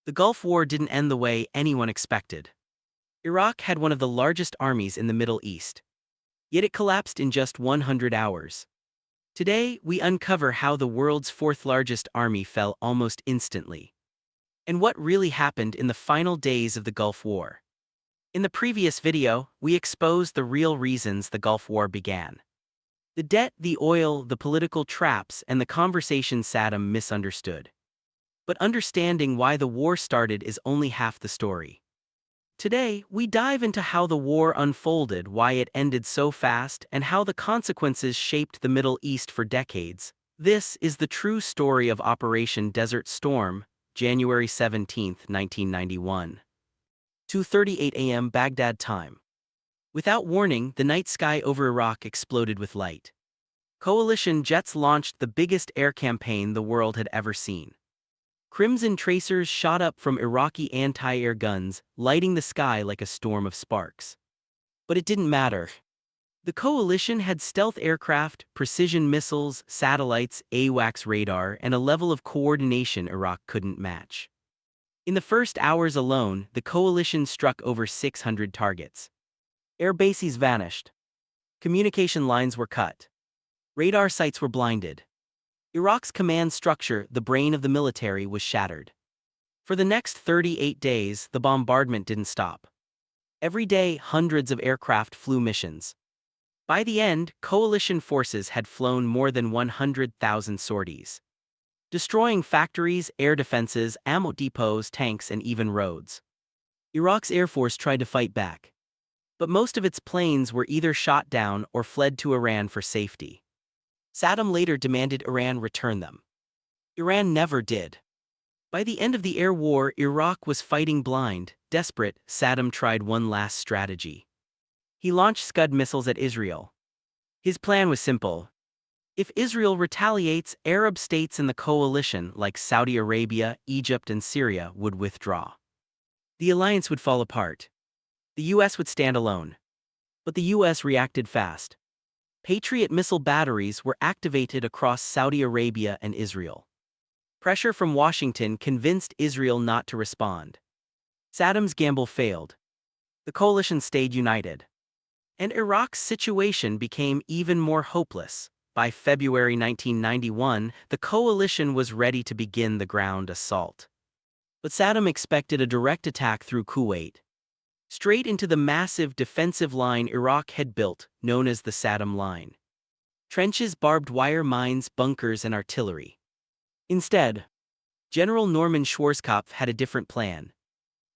The Gulf War didn't end the way anyone expected. Iraq had one of the largest armies in the Middle East. Yet it collapsed in just 100 hours. Today, we uncover how the world's fourth largest army fell almost instantly. And what really happened in the final days of the Gulf War. In the previous video, we exposed the real reasons the Gulf War began. The debt, the oil, the political traps, and the conversation Saddam misunderstood. But understanding why the war started is only half the story. Today, we dive into how the war unfolded, why it ended so fast, and how the consequences shaped the Middle East for decades. This is the true story of Operation Desert Storm, January 17, 1991. 2:38 a.m. Baghdad time. Without warning, the night sky over Iraq exploded with light. Coalition jets launched the biggest air campaign the world had ever seen. Crimson tracers shot up from Iraqi anti-air guns, lighting the sky like a storm of sparks. But it didn't matter. The coalition had stealth aircraft, precision missiles, satellites, AWACS radar, and a level of coordination Iraq couldn't match. In the first hours alone, the coalition struck over 600 targets. Air bases vanished. Communication lines were cut. Radar sites were blinded. Iraq's command structure, the brain of the military, was shattered. For the next 38 days, the bombardment didn't stop. Every day, hundreds of aircraft flew missions. By the end, coalition forces had flown more than 100,000 sorties, destroying factories, air defenses, ammo depots, tanks, and even roads. Iraq's air force tried to fight back, but most of its planes were either shot down or fled to Iran for safety. Saddam later demanded Iran return them. Iran never did. By the end of the air war, Iraq was fighting blind. Desperate, Saddam tried one last strategy. He launched Scud missiles at Israel. His plan was simple. If Israel retaliates, Arab states in the coalition, like Saudi Arabia, Egypt, and Syria, would withdraw. The alliance would fall apart. The US would stand alone. But the US reacted fast. Patriot missile batteries were activated across Saudi Arabia and Israel. Pressure from Washington convinced Israel not to respond. Saddam's gamble failed. The coalition stayed united. And Iraq's situation became even more hopeless. By February 1991, the coalition was ready to begin the ground assault. But Saddam expected a direct attack through Kuwait, straight into the massive defensive line Iraq had built, known as the Saddam Line. Trenches, barbed wire, mines, bunkers, and artillery. Instead, General Norman Schwarzkopf had a different plan.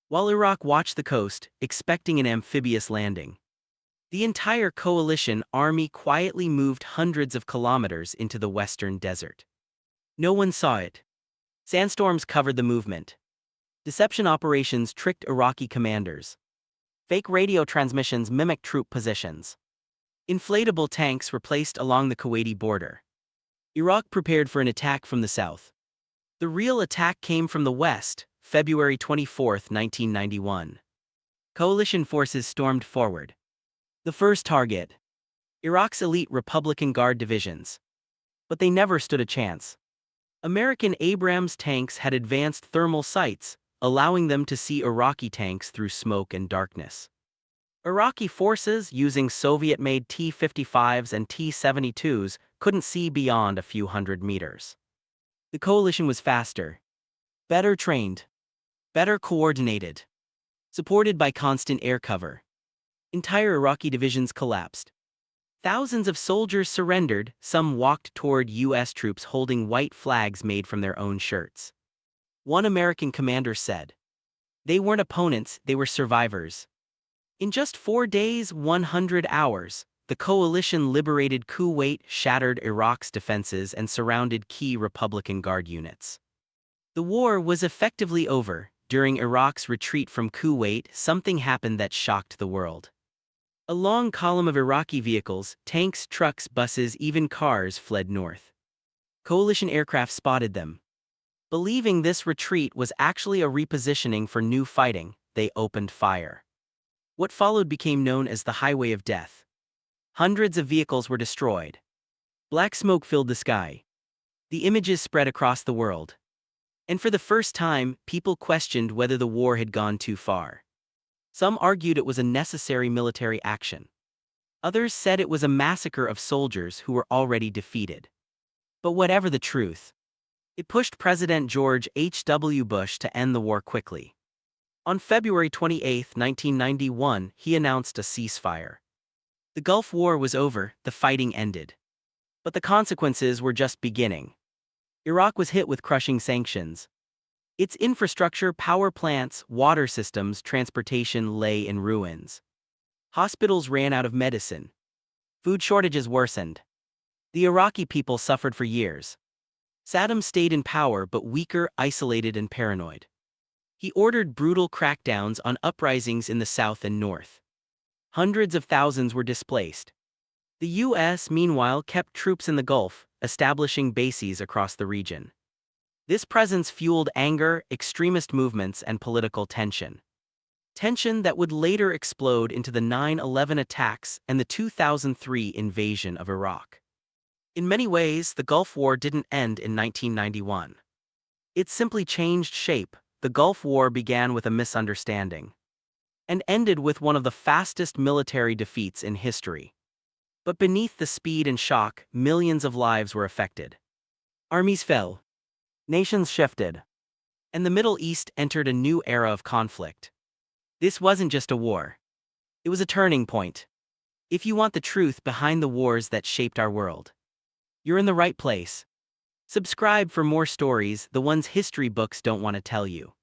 While Iraq watched the coast, expecting an amphibious landing, the entire coalition army quietly moved hundreds of kilometers into the western desert. No one saw it. Sandstorms covered the movement. Deception operations tricked Iraqi commanders. Fake radio transmissions mimicked troop positions. Inflatable tanks were placed along the Kuwaiti border. Iraq prepared for an attack from the south. The real attack came from the west, February 24, 1991. Coalition forces stormed forward. The first target: Iraq's elite Republican Guard divisions. But they never stood a chance. American Abrams tanks had advanced thermal sights, allowing them to see Iraqi tanks through smoke and darkness. Iraqi forces, using Soviet-made T-55s and T-72s, couldn't see beyond a few hundred meters. The coalition was faster, better trained, better coordinated, supported by constant air cover. Entire Iraqi divisions collapsed. Thousands of soldiers surrendered, some walked toward U.S. troops holding white flags made from their own shirts. One American commander said, "They weren't opponents, they were survivors." In just 4 days, 100 hours, the coalition liberated Kuwait, shattered Iraq's defenses, and surrounded key Republican Guard units. The war was effectively over. During Iraq's retreat from Kuwait, something happened that shocked the world. A long column of Iraqi vehicles, tanks, trucks, buses, even cars, fled north. Coalition aircraft spotted them. Believing this retreat was actually a repositioning for new fighting, they opened fire. What followed became known as the Highway of Death. Hundreds of vehicles were destroyed. Black smoke filled the sky. The images spread across the world. And for the first time, people questioned whether the war had gone too far. Some argued it was a necessary military action. Others said it was a massacre of soldiers who were already defeated. But whatever the truth, it pushed President George H.W. Bush to end the war quickly. On February 28, 1991, he announced a ceasefire. The Gulf War was over, the fighting ended. But the consequences were just beginning. Iraq was hit with crushing sanctions. Its infrastructure, power plants, water systems, transportation lay in ruins. Hospitals ran out of medicine. Food shortages worsened. The Iraqi people suffered for years. Saddam stayed in power but weaker, isolated and paranoid. He ordered brutal crackdowns on uprisings in the south and north. Hundreds of thousands were displaced. The U.S., meanwhile, kept troops in the Gulf, establishing bases across the region. This presence fueled anger, extremist movements, and political tension. Tension that would later explode into the 9/11 attacks and the 2003 invasion of Iraq. In many ways, the Gulf War didn't end in 1991. It simply changed shape. The Gulf War began with a misunderstanding and ended with one of the fastest military defeats in history. But beneath the speed and shock, millions of lives were affected. Armies fell, nations shifted, and the Middle East entered a new era of conflict. This wasn't just a war. It was a turning point. If you want the truth behind the wars that shaped our world, you're in the right place. Subscribe for more stories, the ones history books don't want to tell you.